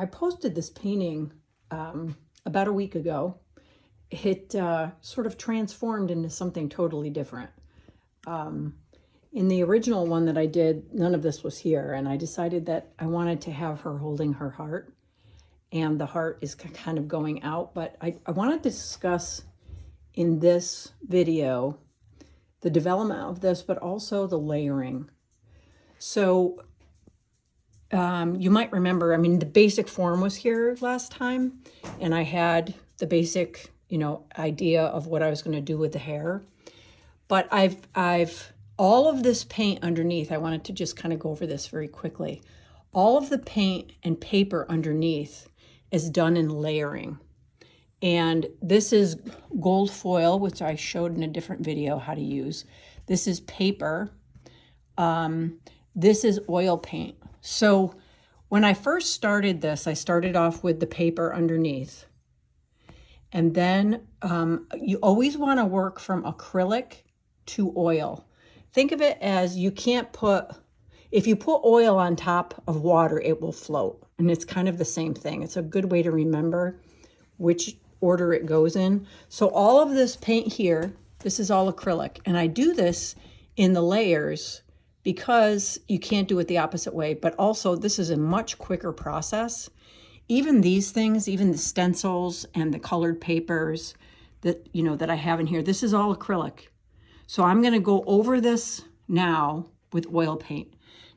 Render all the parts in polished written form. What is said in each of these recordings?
I posted this painting about a week ago. It sort of transformed into something totally different. In the original one that I did, none of this was here, and I decided that I wanted to have her holding her heart, and the heart is kind of going out. But I wanted to discuss in this video the development of this, but also the layering. So you might remember, I mean, the basic form was here last time, and I had the basic, idea of what I was going to do with the hair. But I've all of this paint underneath. I wanted to just kind of go over this very quickly. All of the paint and paper underneath is done in layering. And this is gold foil, which I showed in a different video how to use. This is paper. This is oil paint. So when I first started this, I started off with the paper underneath. And then you always want to work from acrylic to oil. Think of it as you can't if you put oil on top of water, it will float. And it's kind of the same thing. It's a good way to remember which order it goes in. So all of this paint here, this is all acrylic. And I do this in the layers because you can't do it the opposite way. But also this is a much quicker process. Even these things, even the stencils and the colored papers that, that I have in here, this is all acrylic. So I'm going to go over this now with oil paint.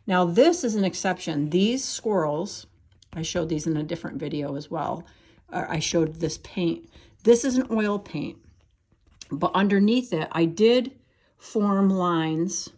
Now this is an exception. These swirls, I showed these in a different video as well. I showed this paint. This is an oil paint, but underneath it, I did form lines.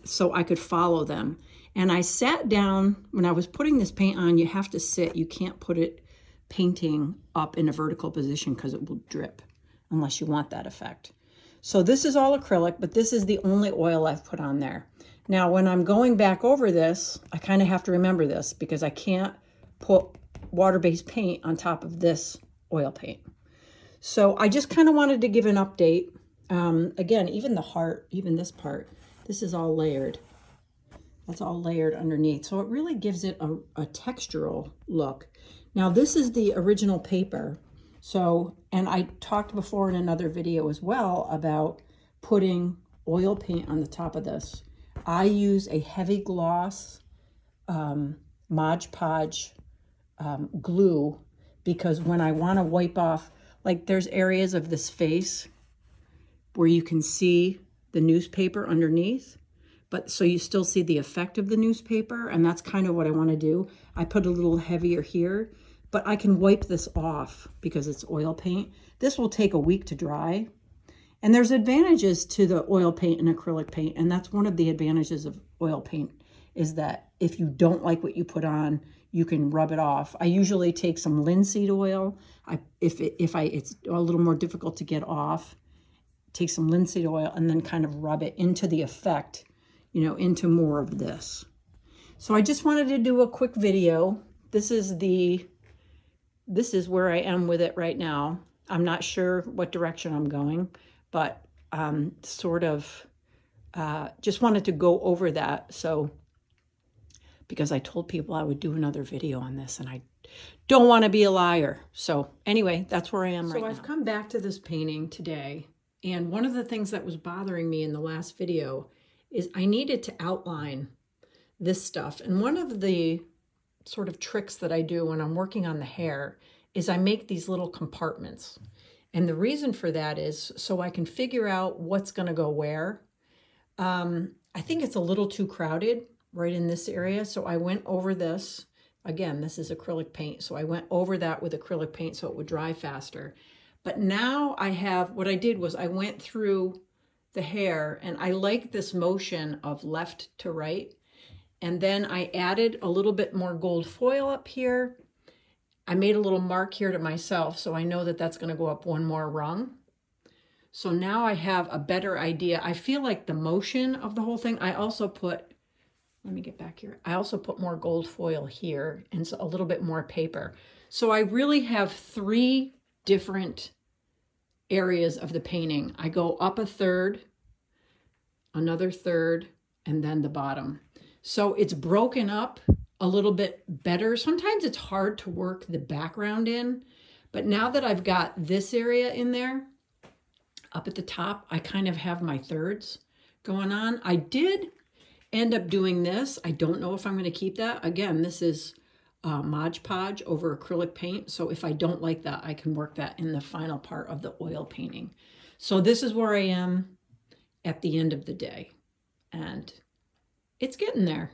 So I could follow them. And I sat down, when I was putting this paint on, you have to sit. You can't put it painting up in a vertical position because it will drip unless you want that effect. So this is all acrylic, but this is the only oil I've put on there. Now, when I'm going back over this, I kind of have to remember this because I can't put water-based paint on top of this oil paint. So I just kind of wanted to give an update. Again, even the heart, even this part, this is all layered. That's all layered underneath. So it really gives it a textural look. Now this is the original paper. So, and I talked before in another video as well about putting oil paint on the top of this. I use a heavy gloss Mod Podge glue because when I want to wipe off, like there's areas of this face where you can see the newspaper underneath, but so you still see the effect of the newspaper, and that's kind of what I want to do. I put a little heavier here, but I can wipe this off because it's oil paint. This will take a week to dry. And there's advantages to the oil paint and acrylic paint, and that's one of the advantages of oil paint is that if you don't like what you put on, you can rub it off. I usually take some linseed oil. If it's a little more difficult to get off, take some linseed oil and then kind of rub it into the effect, into more of this. So I just wanted to do a quick video. This is where I am with it right now. I'm not sure what direction I'm going, but sort of just wanted to go over that. So because I told people I would do another video on this and I don't want to be a liar. So anyway, that's where I am right now. So I've come back to this painting today. And one of the things that was bothering me in the last video is I needed to outline this stuff. And one of the sort of tricks that I do when I'm working on the hair is I make these little compartments. And the reason for that is so I can figure out what's going to go where. I think it's a little too crowded right in this area. So I went over this. Again, this is acrylic paint. So I went over that with acrylic paint so it would dry faster. But now what I did was I went through the hair and I like this motion of left to right. And then I added a little bit more gold foil up here. I made a little mark here to myself, so I know that that's going to go up one more rung. So now I have a better idea. I feel like the motion of the whole thing, I also put, let me get back here. I also put more gold foil here and a little bit more paper. So I really have 3 different areas of the painting. I go up a third, another third, and then the bottom. So it's broken up a little bit better. Sometimes it's hard to work the background in, but now that I've got this area in there, up at the top, I kind of have my thirds going on. I did end up doing this. I don't know if I'm going to keep that. Again, this is Mod Podge over acrylic paint. So if I don't like that, I can work that in the final part of the oil painting. So this is where I am at the end of the day. And it's getting there.